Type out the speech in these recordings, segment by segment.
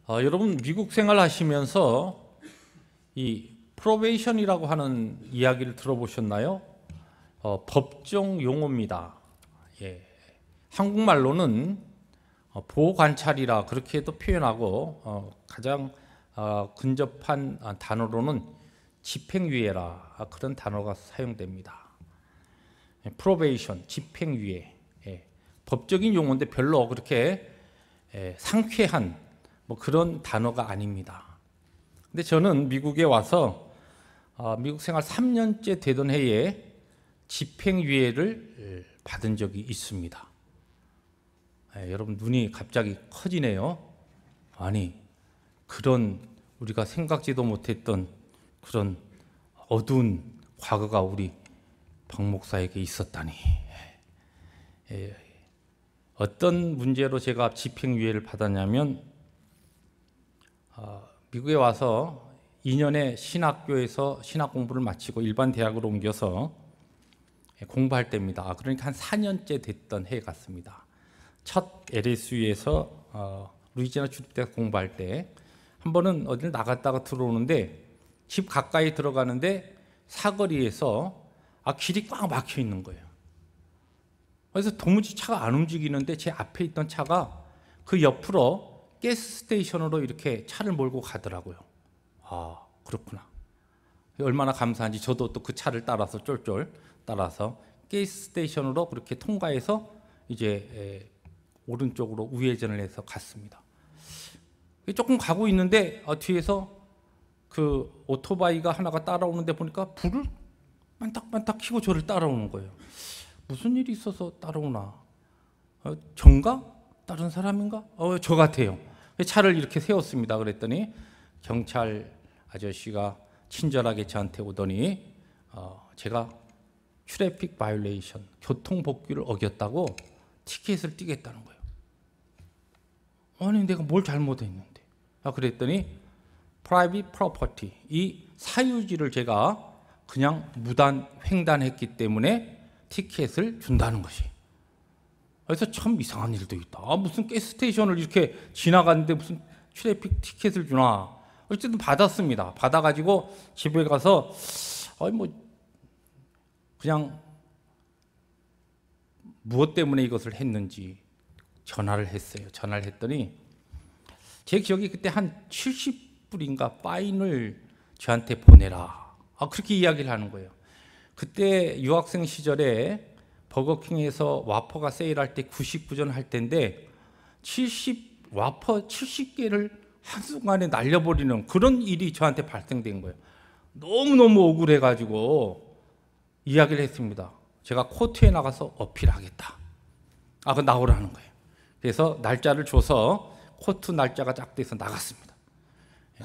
여러분 미국 생활하시면서 이 프로베이션이라고 하는 이야기를 들어보셨나요? 법정 용어입니다. 예. 한국말로는 보호관찰이라 그렇게도 표현하고 가장 근접한 단어로는 집행유예라 그런 단어가 사용됩니다. 프로베이션, 집행유예. 법적인 용어인데 별로 그렇게 상쾌한 그런 단어가 아닙니다. 근데 저는 미국에 와서 미국 생활 3년째 되던 해에 집행유예를 받은 적이 있습니다. 여러분 눈이 갑자기 커지네요. 아니 그런 우리가 생각지도 못했던 그런 어두운 과거가 우리 박 목사에게 있었다니. 어떤 문제로 제가 집행유예를 받았냐면 미국에 와서 2년의 신학교에서 신학 공부를 마치고 일반 대학으로 옮겨서 공부할 때입니다. 그러니까 한 4년째 됐던 해 같습니다. 첫 LSU에서 루이지애나 주립대학 공부할 때 한 번은 어딜 나갔다가 들어오는데 집 가까이 들어가는데 사거리에서 길이 꽉 막혀 있는 거예요. 그래서 도무지 차가 안 움직이는데 제 앞에 있던 차가 그 옆으로 가스 스테이션으로 이렇게 차를 몰고 가더라고요. 그렇구나. 얼마나 감사한지 저도 또 그 차를 따라서 쫄쫄 따라서 가스 스테이션으로 그렇게 통과해서 이제 오른쪽으로 우회전을 해서 갔습니다. 조금 가고 있는데 뒤에서 그 오토바이가 하나가 따라오는데 보니까 불을 만탁만탁 켜고 저를 따라오는 거예요. 무슨 일이 있어서 따라오나? 전가? 다른 사람인가? 저 같아요. 차를 이렇게 세웠습니다. 그랬더니 경찰 아저씨가 친절하게 저한테 오더니 제가 트래픽 바이올레이션, 교통법규를 어겼다고 티켓을 띄겠다는 거예요. 아니 내가 뭘 잘못했는데? 그랬더니 프라이빗 프로퍼티, 이 사유지를 제가 그냥 무단 횡단했기 때문에 티켓을 준다는 것이. 그래서 참 이상한 일도 있다. 무슨 가스스테이션을 이렇게 지나갔는데 무슨 트래픽 티켓을 주나. 어쨌든 받았습니다. 받아가지고 집에 가서 그냥 무엇 때문에 이것을 했는지 전화를 했어요. 전화를 했더니 제 기억이 그때 한 70불인가 파인을 저한테 보내라. 그렇게 이야기를 하는 거예요. 그때 유학생 시절에 버거킹에서 와퍼가 세일할 때 99전 할 때인데 와퍼 70개를 한순간에 날려버리는 그런 일이 저한테 발생된 거예요. 너무너무 억울해가지고 이야기를 했습니다. 제가 코트에 나가서 어필하겠다. 그 나오라는 거예요. 그래서 날짜를 줘서 코트 날짜가 딱 돼서 나갔습니다.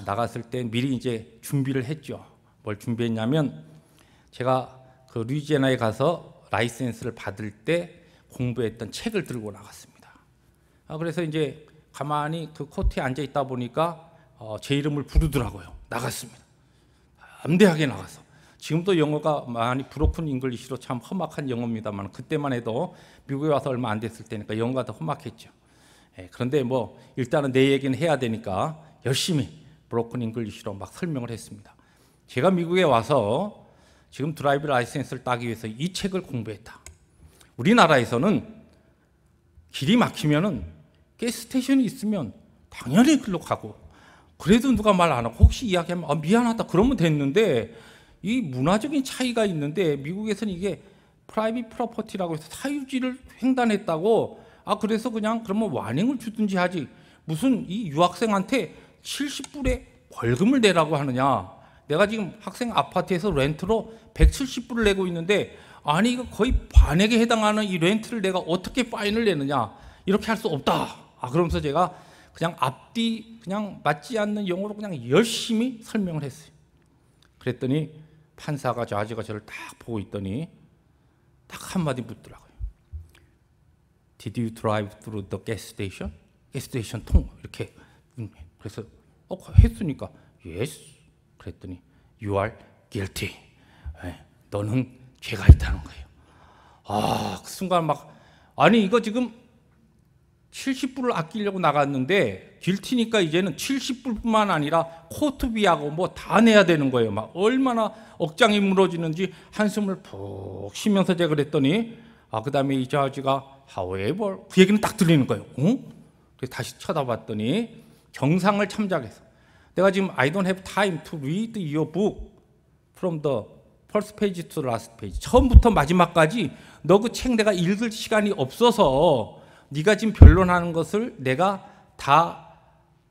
나갔을 때 미리 이제 준비를 했죠. 뭘 준비했냐면 제가 그 루이지애나에 가서 라이센스를 받을 때 공부했던 책을 들고 나갔습니다. 그래서 이제 가만히 그 코트에 앉아 있다 보니까 제 이름을 부르더라고요. 나갔습니다. 담대하게 나가서. 지금도 영어가 많이 브로큰 잉글리시로 참 험악한 영어입니다만 그때만 해도 미국에 와서 얼마 안 됐을 때니까 영어가 더 험악했죠. 그런데 일단은 내 얘기는 해야 되니까 열심히 브로큰 잉글리시로 막 설명을 했습니다. 제가 미국에 와서 지금 드라이브 라이센스를 따기 위해서 이 책을 공부했다. 우리나라에서는 길이 막히면은 가스스테이션이 있으면 당연히 글로 가고 그래도 누가 말 안 하고 혹시 이야기하면 미안하다 그러면 됐는데 이 문화적인 차이가 있는데 미국에서는 이게 프라이빗 프로퍼티라고 해서 사유지를 횡단했다고 그래서 그냥 그러면 와닝을 주든지 하지 무슨 이 유학생한테 70불에 벌금을 내라고 하느냐. 내가 지금 학생 아파트에서 렌트로 170불을 내고 있는데 이거 거의 반액에 해당하는 이 렌트를 내가 어떻게 파인을 내느냐. 이렇게 할 수 없다. 그러면서 제가 그냥 앞뒤 그냥 맞지 않는 영어로 그냥 열심히 설명을 했어요. 그랬더니 판사가 저 아저씨가 저를 딱 보고 있더니 딱 한마디 묻더라고요. Did you drive through the gas station? gas station 통 이렇게. 그래서 했으니까 yes. 그랬더니 you are guilty. 너는 죄가 있다는 거예요. 그 순간 이거 지금 70불을 아끼려고 나갔는데 길티니까 이제는 70불뿐만 아니라 코트비하고 뭐 다 내야 되는 거예요. 막 얼마나 억장이 무너지는지 한숨을 푹 쉬면서 제가 그랬더니 그다음에 이 저지가 however 그 얘기는 딱 들리는 거예요. 그래서 다시 쳐다봤더니 정상을 참작해서 내가 지금 I don't have time to read your book from the first page to the last page. 처음부터 마지막까지 너 그 책 내가 읽을 시간이 없어서 네가 지금 변론하는 것을 내가 다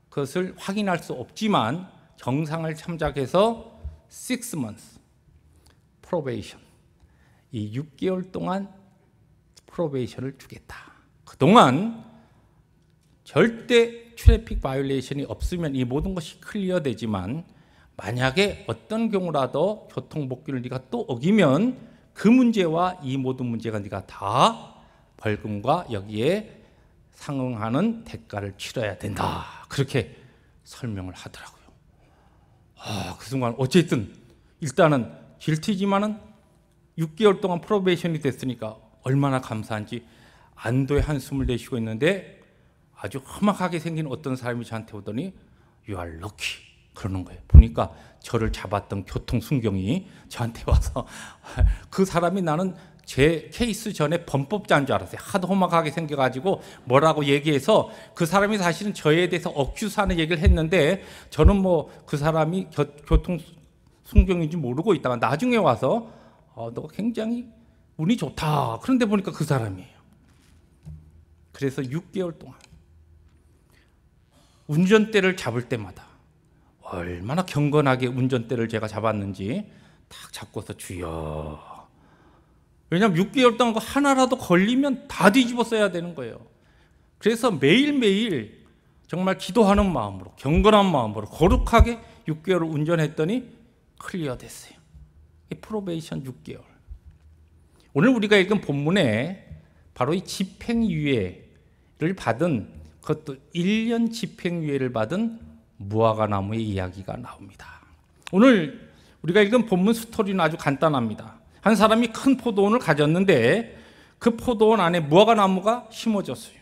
그것을 확인할 수 없지만 정상을 참작해서 6 months probation, 이 6개월 동안 프로베이션을 주겠다. 그동안 절대 트래픽 바이올레이션이 없으면 이 모든 것이 클리어되지만 만약에 어떤 경우라도 교통법규를 네가 또 어기면 그 문제와 이 모든 문제가 네가 다 벌금과 여기에 상응하는 대가를 치러야 된다. 그렇게 설명을 하더라고요. 그 순간 어쨌든 일단은 길티지만은 6개월 동안 프로베이션이 됐으니까 얼마나 감사한지 안도의 한숨을 내쉬고 있는데 아주 험악하게 생긴 어떤 사람이 저한테 오더니 You are lucky 그러는 거예요. 보니까 저를 잡았던 교통순경이 저한테 와서 그 사람이 나는 제 케이스 전에 범법자인 줄 알았어요. 하도 험악하게 생겨가지고 뭐라고 얘기해서 그 사람이 사실은 저에 대해서 억큐스하는 얘기를 했는데 저는 뭐 그 사람이 교통순경인지 모르고 있다가 나중에 와서 너 굉장히 운이 좋다. 그런데 보니까 그 사람이에요. 그래서 6개월 동안 운전대를 잡을 때마다 얼마나 경건하게 운전대를 제가 잡았는지 딱 잡고서 주여. 왜냐하면 6개월 동안 하나라도 걸리면 다 뒤집어 써야 되는 거예요. 그래서 매일매일 정말 기도하는 마음으로 경건한 마음으로 거룩하게 6개월을 운전했더니 클리어 됐어요. 프로베이션 6개월. 오늘 우리가 읽은 본문에 바로 이 집행유예를 받은 그것도 1년 집행유예를 받은 무화과 나무의 이야기가 나옵니다. 오늘 우리가 읽은 본문 스토리는 아주 간단합니다. 한 사람이 큰 포도원을 가졌는데 그 포도원 안에 무화과 나무가 심어졌어요.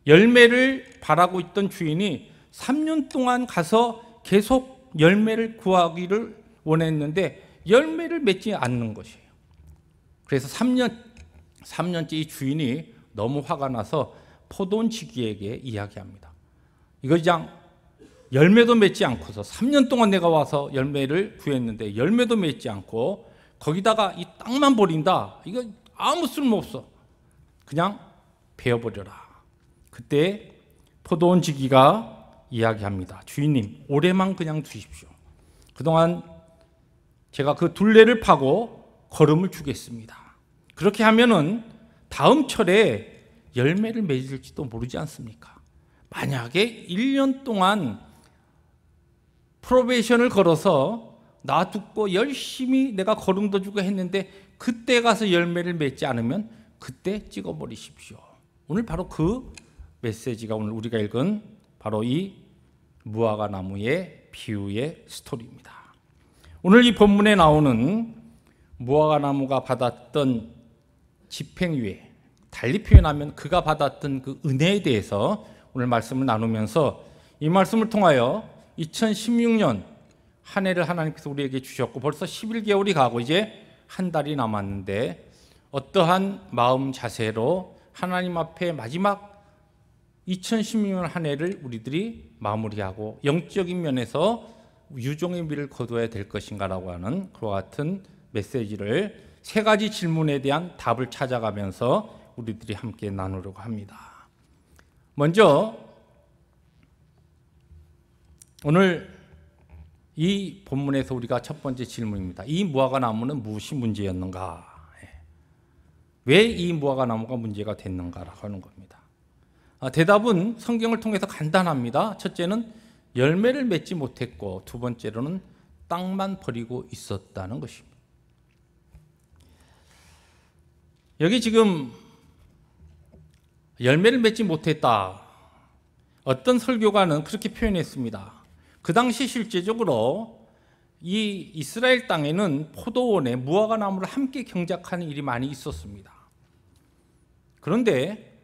열매를 바라고 있던 주인이 3년 동안 가서 계속 열매를 구하기를 원했는데 열매를 맺지 않는 것이에요. 그래서 3년째 이 주인이 너무 화가 나서 포도원 지기에게 이야기합니다. 이거 그냥 열매도 맺지 않고서 3년 동안 내가 와서 열매를 구했는데 열매도 맺지 않고 거기다가 이 땅만 버린다. 이거 아무 쓸모없어. 그냥 베어버려라. 그때 포도원 지기가 이야기합니다. 주인님, 올해만 그냥 두십시오. 그동안 제가 그 둘레를 파고 거름을 주겠습니다. 그렇게 하면은 다음 철에 열매를 맺을지도 모르지 않습니까? 만약에 1년 동안 프로베이션을 걸어서 놔두고 열심히 내가 거름도 주고 했는데 그때 가서 열매를 맺지 않으면 그때 찍어버리십시오. 오늘 바로 그 메시지가 오늘 우리가 읽은 바로 이 무화과 나무의 비유의 스토리입니다. 오늘 이 본문에 나오는 무화과 나무가 받았던 집행유예, 달리 표현하면 그가 받았던 그 은혜에 대해서 오늘 말씀을 나누면서 이 말씀을 통하여 2016년 한 해를 하나님께서 우리에게 주셨고 벌써 11개월이 가고 이제 한 달이 남았는데 어떠한 마음 자세로 하나님 앞에 마지막 2016년 한 해를 우리들이 마무리하고 영적인 면에서 유종의 미를 거둬야 될 것인가라고 하는 그와 같은 메시지를 세 가지 질문에 대한 답을 찾아가면서 우리들이 함께 나누려고 합니다. 먼저 오늘 이 본문에서 우리가 첫 번째 질문입니다. 이 무화과 나무는 무엇이 문제였는가? 왜 이 무화과 나무가 문제가 됐는가라고 하는 겁니다. 대답은 성경을 통해서 간단합니다. 첫째는 열매를 맺지 못했고 두 번째로는 땅만 버리고 있었다는 것입니다. 여기 지금 열매를 맺지 못했다. 어떤 설교가는 그렇게 표현했습니다. 그 당시 실제적으로 이 이스라엘 땅에는 포도원에 무화과 나무를 함께 경작하는 일이 많이 있었습니다. 그런데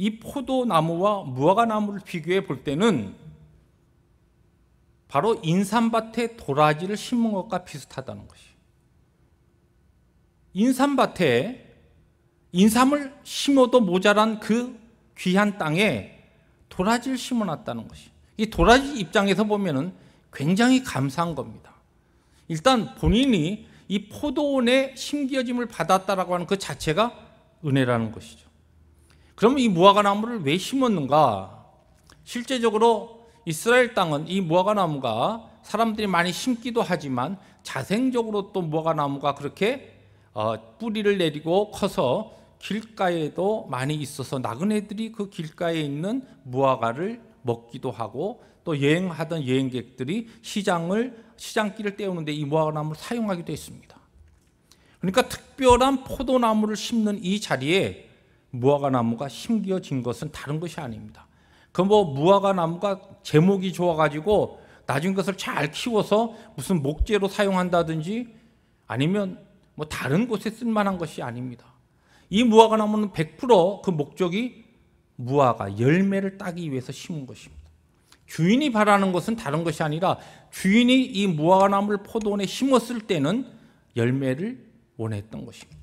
이 포도나무와 무화과나무를 비교해 볼 때는 바로 인삼밭에 도라지를 심은 것과 비슷하다는 것이. 인삼밭에 인삼을 심어도 모자란 그 귀한 땅에 도라지를 심어놨다는 것이. 이 도라지 입장에서 보면은 굉장히 감사한 겁니다. 일단 본인이 이 포도원에 심겨짐을 받았다라고 하는 그 자체가 은혜라는 것이죠. 그러면 이 무화과나무를 왜 심었는가? 실제적으로 이스라엘 땅은 이 무화과나무가 사람들이 많이 심기도 하지만 자생적으로 또 무화과나무가 그렇게 뿌리를 내리고 커서 길가에도 많이 있어서 나그네들이 그 길가에 있는 무화과를 먹기도 하고 또 여행하던 여행객들이 시장길을 때우는데 이 무화과나무를 사용하기도 했습니다. 그러니까 특별한 포도나무를 심는 이 자리에 무화과나무가 심겨진 것은 다른 것이 아닙니다. 그 무화과나무가 제목이 좋아가지고 나중 것을 잘 키워서 무슨 목재로 사용한다든지 아니면 다른 곳에 쓸만한 것이 아닙니다. 이 무화과나무는 100% 그 목적이 무화과 열매를 따기 위해서 심은 것입니다. 주인이 바라는 것은 다른 것이 아니라 주인이 이 무화과나무를 포도원에 심었을 때는 열매를 원했던 것입니다.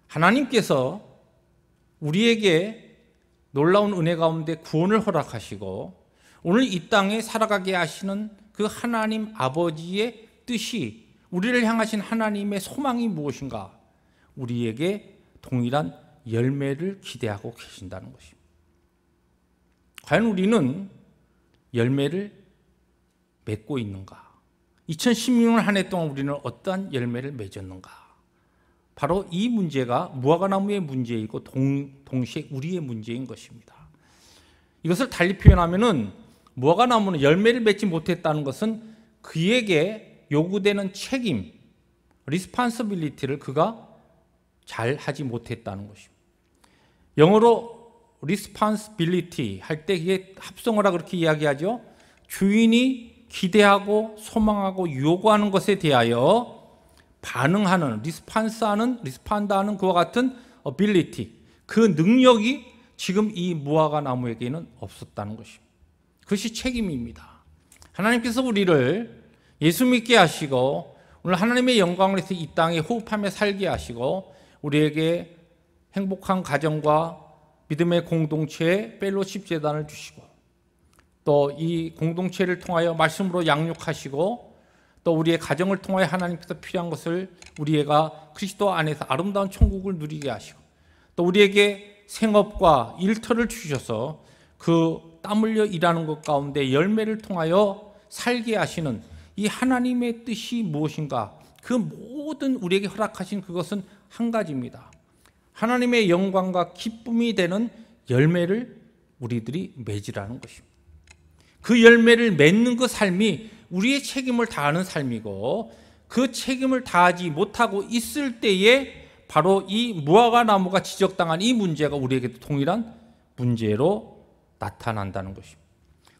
하나님께서 우리에게 놀라운 은혜 가운데 구원을 허락하시고 오늘 이 땅에 살아가게 하시는 그 하나님 아버지의 뜻이, 우리를 향하신 하나님의 소망이 무엇인가? 우리에게 동일한 열매를 기대하고 계신다는 것입니다. 과연 우리는 열매를 맺고 있는가? 2016년 한 해 동안 우리는 어떠한 열매를 맺었는가? 바로 이 문제가 무화과나무의 문제이고 동시에 우리의 문제인 것입니다. 이것을 달리 표현하면은 무화과나무는 열매를 맺지 못했다는 것은 그에게 요구되는 책임, responsibility를 그가 잘 하지 못했다는 것입니다. 영어로 responsibility 할 때 이게 합성어라 그렇게 이야기하죠. 주인이 기대하고 소망하고 요구하는 것에 대하여 반응하는, 리스판드하는 그와 같은 ability, 그 능력이 지금 이 무화과나무에게는 없었다는 것입니다. 그것이 책임입니다. 하나님께서 우리를 예수 믿게 하시고 오늘 하나님의 영광을 위해서 이 땅에 호흡하며 살게 하시고 우리에게 행복한 가정과 믿음의 공동체에 펠로십 재단을 주시고 또 이 공동체를 통하여 말씀으로 양육하시고 또 우리의 가정을 통하여 하나님께서 필요한 것을 우리가 그리스도 안에서 아름다운 천국을 누리게 하시고 또 우리에게 생업과 일터를 주셔서 그 땀 흘려 일하는 것 가운데 열매를 통하여 살게 하시는 이 하나님의 뜻이 무엇인가? 그 모든 우리에게 허락하신 그것은 한 가지입니다. 하나님의 영광과 기쁨이 되는 열매를 우리들이 맺으라는 것입니다. 그 열매를 맺는 그 삶이 우리의 책임을 다하는 삶이고 그 책임을 다하지 못하고 있을 때에 바로 이 무화과나무가 지적당한 이 문제가 우리에게도 동일한 문제로 나타난다는 것입니다.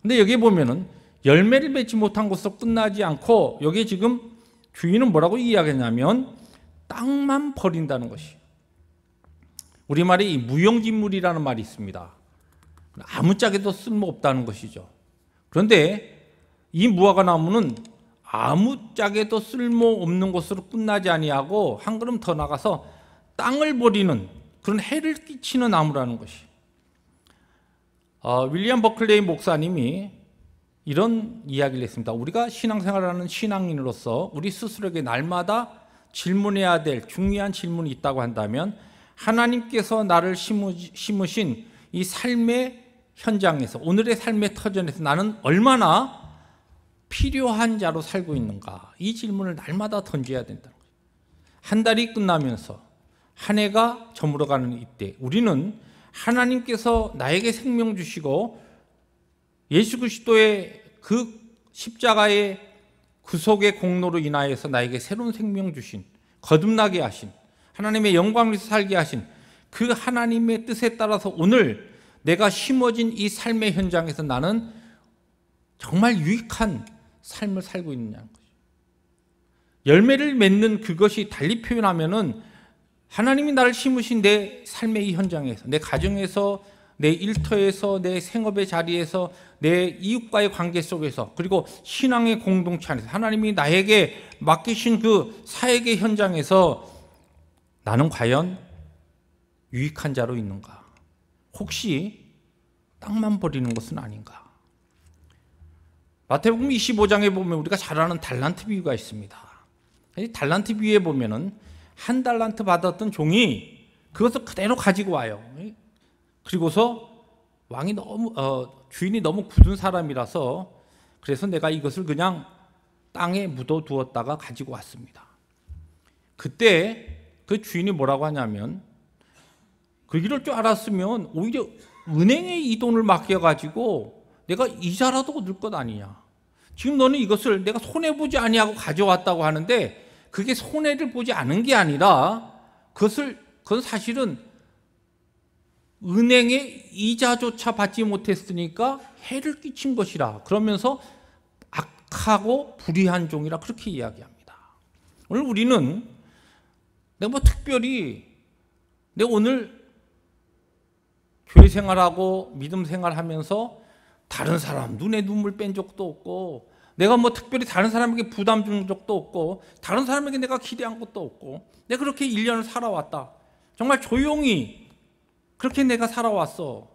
근데 여기 보면은 열매를 맺지 못한 것으로 끝나지 않고 여기 지금 주인은 뭐라고 이야기하냐면 땅만 버린다는 것이. 우리말에 무용지물이라는 말이 있습니다. 아무짝에도 쓸모없다는 것이죠. 그런데 이 무화과나무는 아무짝에도 쓸모없는 것으로 끝나지 아니하고 한 걸음 더 나가서 땅을 버리는 그런 해를 끼치는 나무라는 것이. 윌리엄 버클레이 목사님이 이런 이야기를 했습니다. 우리가 신앙생활을 하는 신앙인으로서 우리 스스로에게 날마다 질문해야 될 중요한 질문이 있다고 한다면 하나님께서 나를 심으신 이 삶의 현장에서 오늘의 삶의 터전에서 나는 얼마나 필요한 자로 살고 있는가, 이 질문을 날마다 던져야 된다는 거예요. 한 달이 끝나면서 한 해가 저물어가는 이때 우리는 하나님께서 나에게 생명 주시고 예수 그리스도의 그 십자가의 구속의 공로로 인하여서 나에게 새로운 생명 주신, 거듭나게 하신, 하나님의 영광을 위해서 살게 하신 그 하나님의 뜻에 따라서 오늘 내가 심어진 이 삶의 현장에서 나는 정말 유익한 삶을 살고 있느냐는 거죠. 열매를 맺는 그것이 달리 표현하면은 하나님이 나를 심으신 내 삶의 이 현장에서, 내 가정에서, 내 일터에서, 내 생업의 자리에서, 내 이웃과의 관계 속에서, 그리고 신앙의 공동체 안에서 하나님이 나에게 맡기신 그 사역의 현장에서 나는 과연 유익한 자로 있는가? 혹시 땅만 버리는 것은 아닌가? 마태복음 25장에 보면 우리가 잘 아는 달란트 비유가 있습니다. 이 달란트 비유에 보면은 한 달란트 받았던 종이 그것을 그대로 가지고 와요. 그리고서 왕이 주인이 너무 굳은 사람이라서 그래서 내가 이것을 그냥 땅에 묻어두었다가 가지고 왔습니다. 그때 그 주인이 뭐라고 하냐면, 이럴 줄 알았으면 오히려 은행에 이 돈을 맡겨가지고 내가 이자라도 얻을 것 아니냐. 지금 너는 이것을 내가 손해보지 아니하고 가져왔다고 하는데 그게 손해를 보지 않은 게 아니라 그건 사실은 은행의 이자조차 받지 못했으니까 해를 끼친 것이라. 그러면서 악하고 불의한 종이라 그렇게 이야기합니다. 오늘 우리는 내가 특별히 내가 오늘 교회 생활하고 믿음 생활하면서 다른 사람 눈에 눈물 뺀 적도 없고, 내가 특별히 다른 사람에게 부담 준 적도 없고, 다른 사람에게 내가 기대한 것도 없고, 내가 그렇게 1년을 살아왔다. 정말 조용히 그렇게 내가 살아왔어.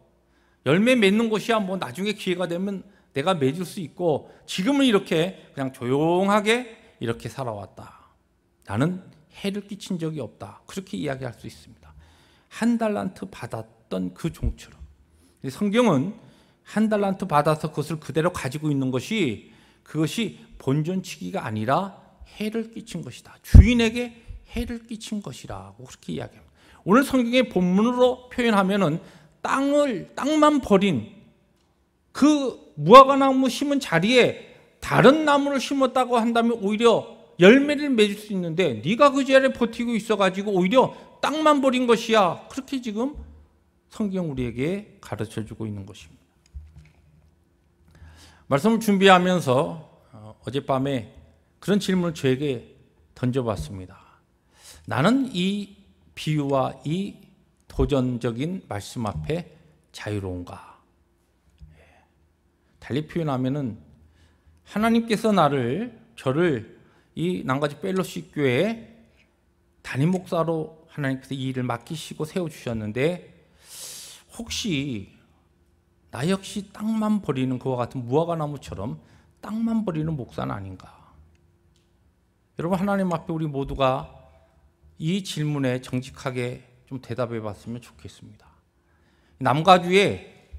열매 맺는 것이야 나중에 기회가 되면 내가 맺을 수 있고, 지금은 이렇게 그냥 조용하게 이렇게 살아왔다. 나는 해를 끼친 적이 없다. 그렇게 이야기할 수 있습니다. 한 달란트 받았던 그 종처럼. 성경은 한 달란트 받아서 그것을 그대로 가지고 있는 그것이 본전치기가 아니라 해를 끼친 것이다. 주인에게 해를 끼친 것이라고 그렇게 이야기합니다. 오늘 성경의 본문으로 표현하면은 땅만 버린 그 무화과나무 심은 자리에 다른 나무를 심었다고 한다면 오히려 열매를 맺을 수 있는데, 네가 그 자리에 버티고 있어가지고 오히려 땅만 버린 것이야. 그렇게 지금 성경 우리에게 가르쳐주고 있는 것입니다. 말씀을 준비하면서 어젯밤에 그런 질문을 저에게 던져봤습니다. 나는 이 비유와 이 도전적인 말씀 앞에 자유로운가? 달리 표현하면은 하나님께서 저를 이 남가주 펠로십 교회 담임 목사로 하나님께서 이 일을 맡기시고 세워주셨는데, 혹시 나 역시 땅만 버리는 그와 같은 무화과나무처럼 땅만 버리는 목사는 아닌가? 여러분, 하나님 앞에 우리 모두가 이 질문에 정직하게 좀 대답해 봤으면 좋겠습니다. 남가주에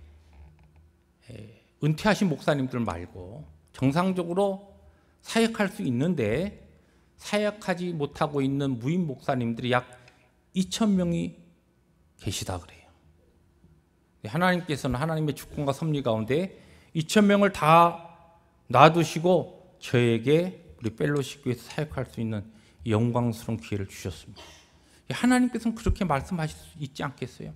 은퇴하신 목사님들 말고 정상적으로 사역할 수 있는데 사역하지 못하고 있는 무임 목사님들이 약 2,000명이 계시다 그래요. 하나님께서는 하나님의 주권과 섭리 가운데 2,000명을 다 놔두시고 저에게 우리 펠로십 교회에서 사역할 수 있는 영광스러운 기회를 주셨습니다. 하나님께서는 그렇게 말씀하실 수 있지 않겠어요?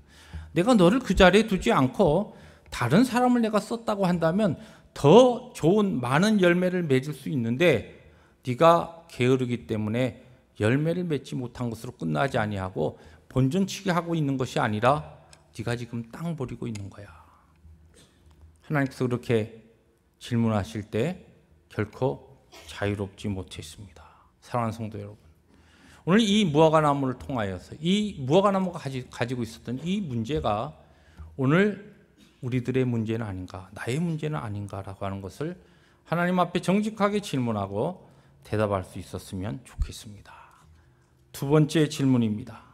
내가 너를 그 자리에 두지 않고 다른 사람을 내가 썼다고 한다면 더 좋은 많은 열매를 맺을 수 있는데, 네가 게으르기 때문에 열매를 맺지 못한 것으로 끝나지 아니하고 본전치기 하고 있는 것이 아니라 네가 지금 땅 버리고 있는 거야. 하나님께서 그렇게 질문하실 때 결코 자유롭지 못했습니다. 사랑하는 성도 여러분, 오늘 이 무화과나무를 통하여서 이 무화과나무가 가지고 있었던 이 문제가 오늘 우리들의 문제는 아닌가, 나의 문제는 아닌가라고 하는 것을 하나님 앞에 정직하게 질문하고 대답할 수 있었으면 좋겠습니다. 두 번째 질문입니다.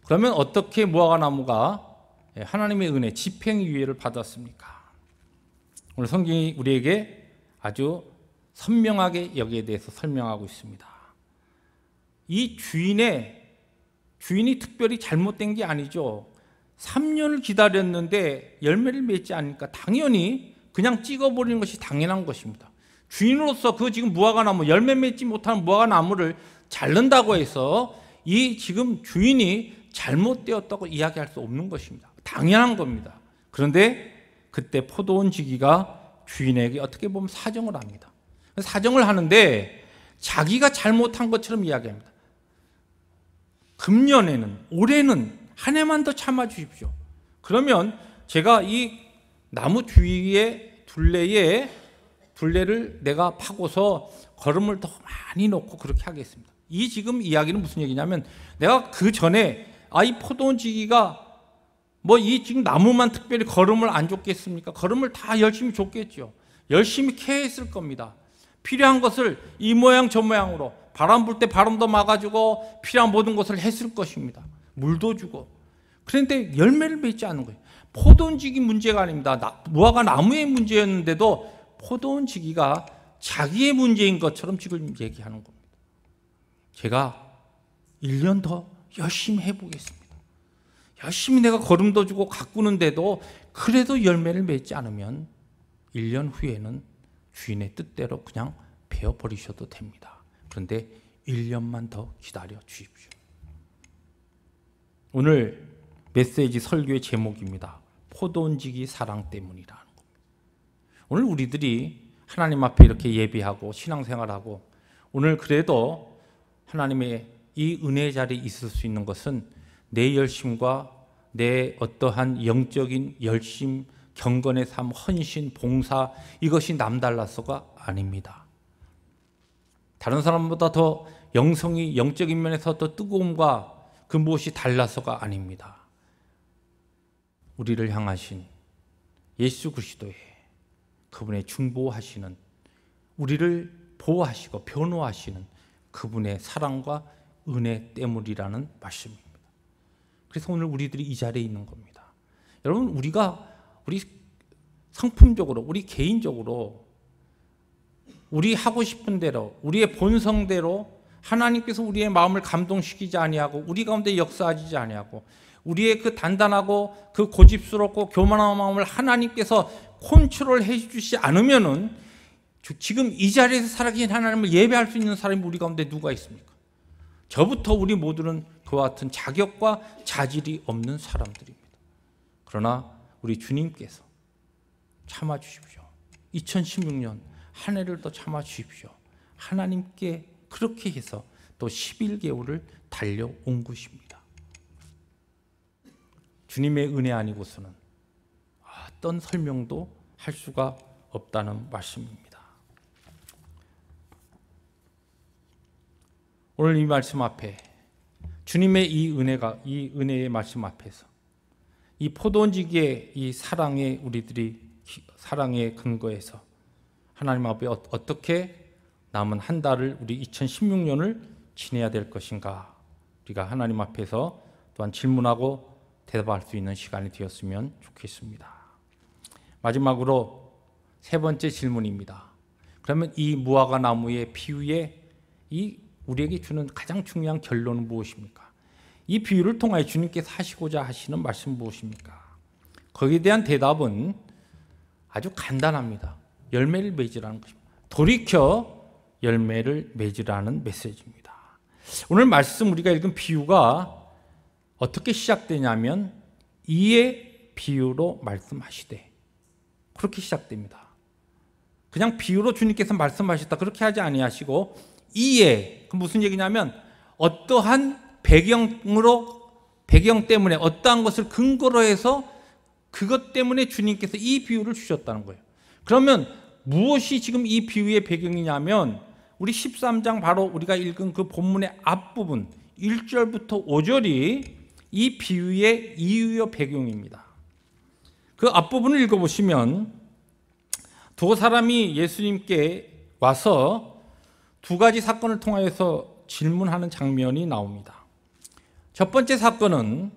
그러면 어떻게 무화과나무가 하나님의 은혜, 집행유예를 받았습니까? 오늘 성경이 우리에게 아주 선명하게 여기에 대해서 설명하고 있습니다. 이 주인이 특별히 잘못된 게 아니죠. 3년을 기다렸는데 열매를 맺지 않으니까 당연히 그냥 찍어버리는 것이 당연한 것입니다. 주인으로서 그 지금 무화과나무, 열매 맺지 못하는 무화과나무를 자른다고 해서 이 지금 주인이 잘못되었다고 이야기할 수 없는 것입니다. 당연한 겁니다. 그런데 그때 포도원 지기가 주인에게 어떻게 보면 사정을 합니다. 사정을 하는데 자기가 잘못한 것처럼 이야기합니다. 금년에는, 올해는 한 해만 더 참아 주십시오. 그러면 제가 이 나무 주위에 둘레를 내가 파고서 거름을 더 많이 놓고 그렇게 하겠습니다. 이 지금 이야기는 무슨 얘기냐면, 내가 그 전에 이 포도원지기가 이 지금 나무만 특별히 거름을 안 줬겠습니까? 거름을 다 열심히 줬겠죠. 열심히 케어했을 겁니다. 필요한 것을 이 모양 저 모양으로 바람 불 때 바람도 막아주고 필요한 모든 것을 했을 것입니다. 물도 주고. 그런데 열매를 맺지 않는 거예요. 포도원지기 문제가 아닙니다. 무화과 나무의 문제였는데도 포도원지기가 자기의 문제인 것처럼 지금 얘기하는 겁니다. 제가 1년 더 열심히 해보겠습니다. 열심히 내가 거름도 주고 가꾸는데도 그래도 열매를 맺지 않으면 1년 후에는 주인의 뜻대로 그냥 베어버리셔도 됩니다. 그런데 1년만 더 기다려 주십시오. 오늘 메시지 설교의 제목입니다. 포도원지기 사랑 때문이라는 겁니다. 오늘 우리들이 하나님 앞에 이렇게 예배하고 신앙생활하고 오늘 그래도 하나님의 이 은혜의 자리에 있을 수 있는 것은 내 열심과 내 어떠한 영적인 열심, 경건의 삶, 헌신, 봉사, 이것이 남달라서가 아닙니다. 다른 사람보다 더 영성이 영적인 면에서 더 뜨거움과 그 무엇이 달라서가 아닙니다. 우리를 향하신 예수 그리스도의 그분의 중보하시는, 우리를 보호하시고 변호하시는 그분의 사랑과 은혜 때문이라는 말씀입니다. 그래서 오늘 우리들이 이 자리에 있는 겁니다. 여러분, 우리 성품적으로, 우리 개인적으로 우리 하고 싶은 대로, 우리의 본성대로 하나님께서 우리의 마음을 감동시키지 아니하고 우리 가운데 역사하지 아니하고 우리의 그 단단하고 그 고집스럽고 교만한 마음을 하나님께서 컨트롤해 주시지 않으면은 지금 이 자리에서 살아계신 하나님을 예배할 수 있는 사람이 우리 가운데 누가 있습니까? 저부터 우리 모두는 그와 같은 자격과 자질이 없는 사람들입니다. 그러나 우리 주님께서 참아주십시오. 2016년 한 해를 더 참아주십시오. 하나님께 그렇게 해서 또 11개월을 달려온 것입니다. 주님의 은혜 아니고서는 어떤 설명도 할 수가 없다는 말씀입니다. 오늘 이 말씀 앞에 주님의 이 은혜의 말씀 앞에서 이 포도원지기의 이 사랑의 우리들이 사랑의 근거에서 하나님 앞에 어떻게 남은 한 달을 우리 2016년을 지내야 될 것인가, 우리가 하나님 앞에서 또한 질문하고 대답할 수 있는 시간이 되었으면 좋겠습니다. 마지막으로 세 번째 질문입니다. 그러면 이 무화과 나무의 비유에 이 우리에게 주는 가장 중요한 결론은 무엇입니까? 이 비유를 통하여 주님께서 하시고자 하시는 말씀은 무엇입니까? 거기에 대한 대답은 아주 간단합니다. 열매를 맺으라는 것입니다. 돌이켜 열매를 맺으라는 메시지입니다. 오늘 말씀 우리가 읽은 비유가 어떻게 시작되냐면 이의 비유로 말씀하시되, 그렇게 시작됩니다. 그냥 비유로 주님께서 말씀하셨다 그렇게 하지 아니하시고 이에, 그 무슨 얘기냐면 어떠한 배경 때문에 어떠한 것을 근거로 해서 그것 때문에 주님께서 이 비유를 주셨다는 거예요. 그러면 무엇이 지금 이 비유의 배경이냐면 우리 13장 바로 우리가 읽은 그 본문의 앞부분 1절부터 5절이 이 비유의 이유요 배경입니다. 그 앞부분을 읽어보시면 두 사람이 예수님께 와서 두 가지 사건을 통하여서 질문하는 장면이 나옵니다. 첫 번째 사건은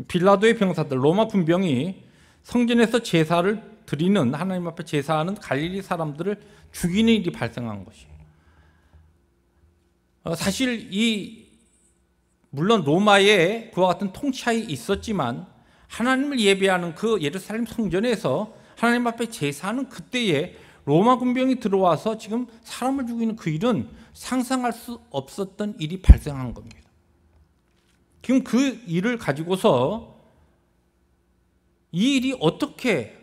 빌라도의 병사들, 로마 군병이 성전에서 제사를 드리는, 하나님 앞에 제사하는 갈릴리 사람들을 죽이는 일이 발생한 것이에요. 사실 물론 로마에 그와 같은 통치하에 있었지만 하나님을 예배하는 그 예루살렘 성전에서 하나님 앞에 제사하는 그때에 로마 군병이 들어와서 지금 사람을 죽이는 그 일은 상상할 수 없었던 일이 발생한 겁니다. 지금 그 일을 가지고서 이 일이 어떻게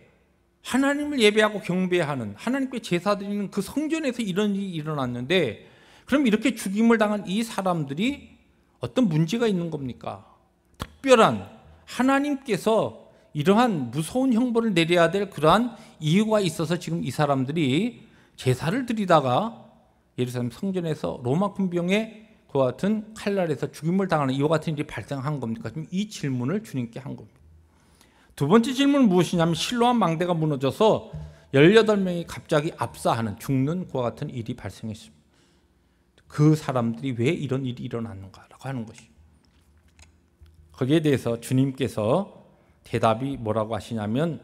하나님을 예배하고 경배하는, 하나님께 제사 드리는 그 성전에서 이런 일이 일어났는데, 그럼 이렇게 죽임을 당한 이 사람들이 어떤 문제가 있는 겁니까? 특별한 하나님께서 이러한 무서운 형벌을 내려야 될 그러한 이유가 있어서 지금 이 사람들이 제사를 드리다가 예루살렘 성전에서 로마 군병에 그와 같은 칼날에서 죽임을 당하는 이와 같은 일이 발생한 겁니까? 지금 이 질문을 주님께 한 겁니다. 두 번째 질문은 무엇이냐면 실로암 망대가 무너져서 18명이 갑자기 압사하는 죽는 그와 같은 일이 발생했습니다. 그 사람들이 왜 이런 일이 일어났는가라고 하는 것이. 거기에 대해서 주님께서 대답이 뭐라고 하시냐면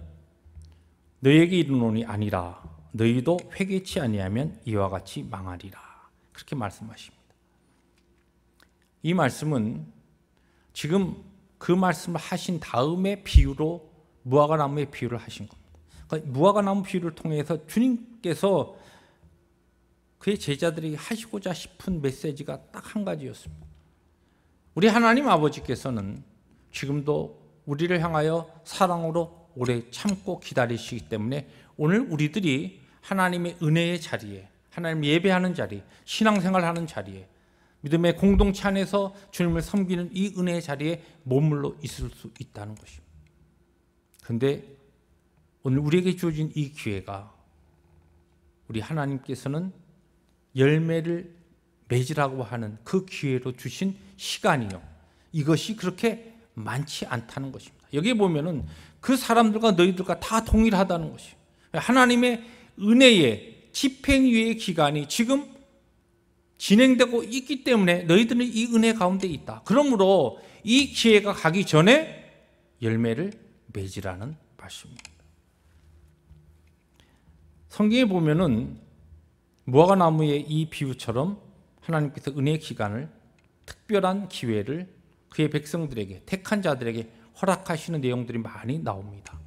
너희에게 이르노니 아니라 너희도 회개치 아니하면 이와 같이 망하리라. 그렇게 말씀하십니다. 이 말씀은 지금 그 말씀을 하신 다음에 비유로 무화과 나무의 비유를 하신 겁니다. 그러니까 무화과 나무 비유를 통해서 주님께서 그의 제자들이 하시고자 싶은 메시지가 딱 한 가지였습니다. 우리 하나님 아버지께서는 지금도 우리를 향하여 사랑으로 오래 참고 기다리시기 때문에 오늘 우리들이 하나님의 은혜의 자리에, 하나님 예배하는 자리, 신앙생활하는 자리에, 믿음의 공동체 안에서 주님을 섬기는 이 은혜의 자리에 머물러 있을 수 있다는 것입니다. 그런데 오늘 우리에게 주어진 이 기회가 우리 하나님께서는 열매를 맺으라고 하는 그 기회로 주신 시간이요. 이것이 그렇게 많지 않다는 것입니다. 여기에 보면은 그 사람들과 너희들과 다 동일하다는 것이에요. 하나님의 은혜의 집행유예 기간이 지금 진행되고 있기 때문에 너희들은 이 은혜 가운데 있다. 그러므로 이 기회가 가기 전에 열매를 맺으라는 말씀입니다. 성경에 보면은 무화과 나무의 이 비유처럼 하나님께서 은혜의 기간을, 특별한 기회를 그의 백성들에게, 택한 자들에게 허락하시는 내용들이 많이 나옵니다.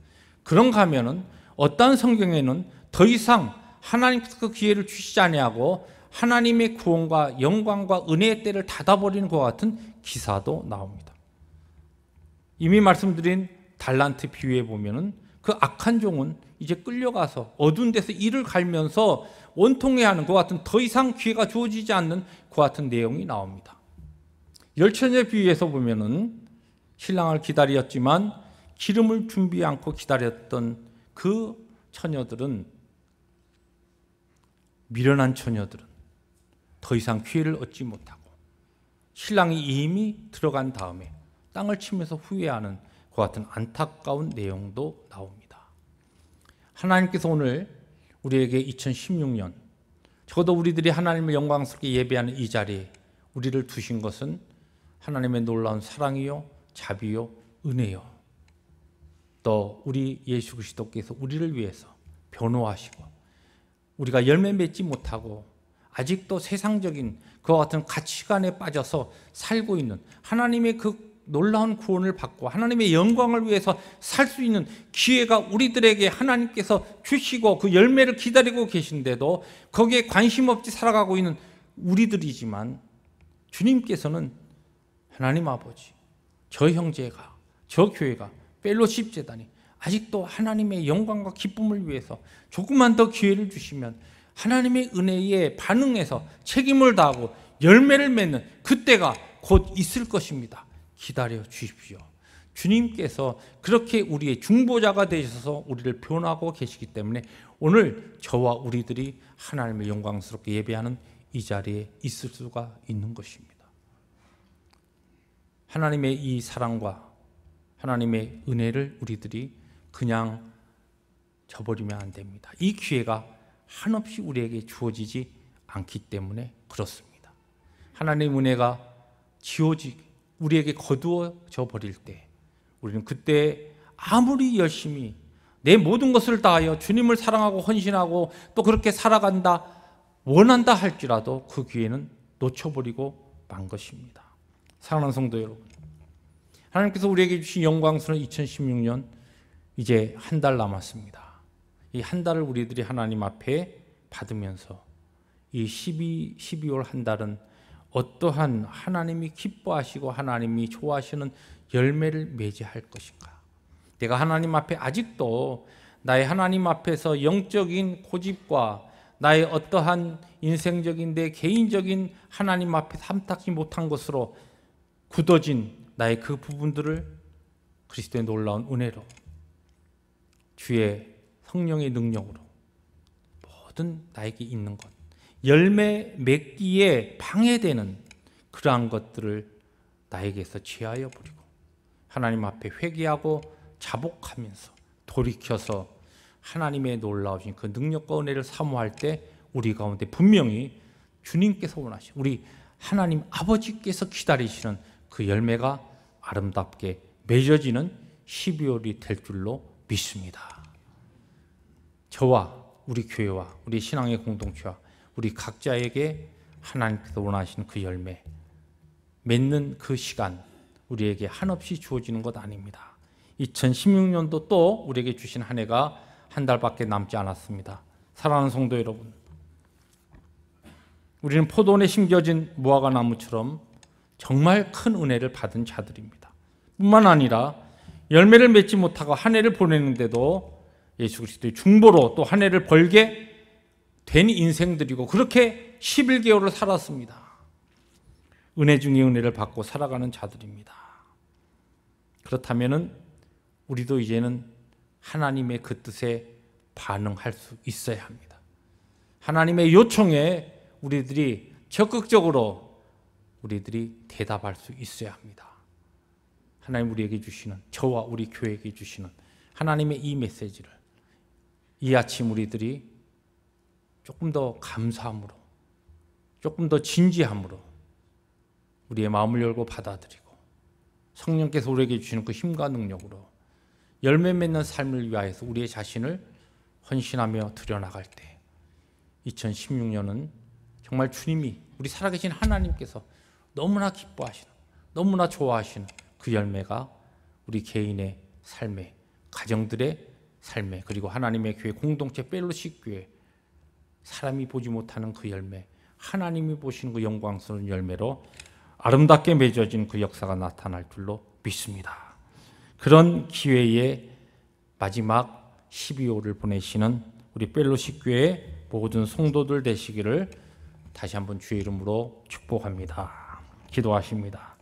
그런가 하면은 어떤 성경에는 더 이상 하나님께서 그 기회를 주시지 아니하고 하나님의 구원과 영광과 은혜의 때를 닫아버리는 것과 같은 기사도 나옵니다. 이미 말씀드린 달란트 비유에 보면은 그 악한 종은 이제 끌려가서 어두운 데서 이를 갈면서 원통해야 하는 것 같은, 더 이상 기회가 주어지지 않는 것 같은 내용이 나옵니다. 열처녀 비유에서 보면은 신랑을 기다렸지만 기름을 준비 않고 기다렸던 그 처녀들은, 미련한 처녀들은 더 이상 기회를 얻지 못하고 신랑이 이미 들어간 다음에 땅을 치면서 후회하는 그 같은 안타까운 내용도 나옵니다. 하나님께서 오늘 우리에게 2016년, 적어도 우리들이 하나님을 영광스럽게 예배하는 이 자리에 우리를 두신 것은 하나님의 놀라운 사랑이요, 자비요, 은혜요, 또 우리 예수 그리스도께서 우리를 위해서 변호하시고 우리가 열매 맺지 못하고 아직도 세상적인 그와 같은 가치관에 빠져서 살고 있는, 하나님의 그 놀라운 구원을 받고 하나님의 영광을 위해서 살 수 있는 기회가 우리들에게 하나님께서 주시고 그 열매를 기다리고 계신데도 거기에 관심 없이 살아가고 있는 우리들이지만, 주님께서는 하나님 아버지, 저 형제가, 저 교회가, 펠로십 재단이 아직도 하나님의 영광과 기쁨을 위해서 조금만 더 기회를 주시면 하나님의 은혜에 반응해서 책임을 다하고 열매를 맺는 그때가 곧 있을 것입니다. 기다려 주십시오. 주님께서 그렇게 우리의 중보자가 되셔서 우리를 변호하고 계시기 때문에 오늘 저와 우리들이 하나님을 영광스럽게 예배하는 이 자리에 있을 수가 있는 것입니다. 하나님의 이 사랑과 하나님의 은혜를 우리들이 그냥 저버리면 안 됩니다. 이 기회가 한없이 우리에게 주어지지 않기 때문에 그렇습니다. 하나님의 은혜가 우리에게 거두어져 버릴 때 우리는 그때 아무리 열심히 내 모든 것을 다하여 주님을 사랑하고 헌신하고 또 그렇게 살아간다 원한다 할지라도 그 기회는 놓쳐버리고 만 것입니다. 사랑하는 성도 여러분, 하나님께서 우리에게 주신 영광스러운 2016년 이제 한 달 남았습니다. 이 한 달을 우리들이 하나님 앞에 받으면서 이 12월 한 달은 어떠한 하나님이 기뻐하시고 하나님이 좋아하시는 열매를 맺어야 할 것인가? 내가 하나님 앞에 아직도 나의 하나님 앞에서 영적인 고집과 나의 어떠한 인생적인 내 개인적인 하나님 앞에 탐탁지 못한 것으로 굳어진 나의 그 부분들을 그리스도의 놀라운 은혜로, 주의 성령의 능력으로 모든 나에게 있는 것, 열매 맺기에 방해되는 그러한 것들을 나에게서 제하여 버리고 하나님 앞에 회개하고 자복하면서 돌이켜서 하나님의 놀라우신 그 능력과 은혜를 사모할 때 우리 가운데 분명히 주님께서 원하시는, 우리 하나님 아버지께서 기다리시는 그 열매가 아름답게 맺어지는 12월이 될 줄로 믿습니다. 저와 우리 교회와 우리 신앙의 공동체와 우리 각자에게 하나님께서 원하시는 그 열매 맺는 그 시간 우리에게 한없이 주어지는 것 아닙니다. 2016년도 또 우리에게 주신 한 해가 한 달밖에 남지 않았습니다. 사랑하는 성도 여러분, 우리는 포도원에 심겨진 무화과 나무처럼 정말 큰 은혜를 받은 자들입니다. 뿐만 아니라 열매를 맺지 못하고 한 해를 보내는데도 예수 그리스도의 중보로 또 한 해를 벌게 된 인생들이고 그렇게 11개월을 살았습니다. 은혜 중에 은혜를 받고 살아가는 자들입니다. 그렇다면 우리도 이제는 하나님의 그 뜻에 반응할 수 있어야 합니다. 하나님의 요청에 우리들이 적극적으로 우리들이 대답할 수 있어야 합니다. 하나님 우리에게 주시는, 저와 우리 교회에게 주시는 하나님의 이 메시지를 이 아침 우리들이 조금 더 감사함으로, 조금 더 진지함으로 우리의 마음을 열고 받아들이고 성령께서 우리에게 주시는 그 힘과 능력으로 열매 맺는 삶을 위하여서 우리의 자신을 헌신하며 드려나갈 때 2016년은 정말 주님이, 우리 살아계신 하나님께서 너무나 기뻐하시는, 너무나 좋아하시는 그 열매가 우리 개인의 삶에, 가정들의 삶에, 그리고 하나님의 교회 공동체 펠로십 교회, 사람이 보지 못하는 그 열매, 하나님이 보시는 그 영광스러운 열매로 아름답게 맺어진 그 역사가 나타날 줄로 믿습니다. 그런 기회에 마지막 12호를 보내시는 우리 펠로십 교회의 모든 성도들 되시기를 다시 한번 주의 이름으로 축복합니다. 기도하십니다.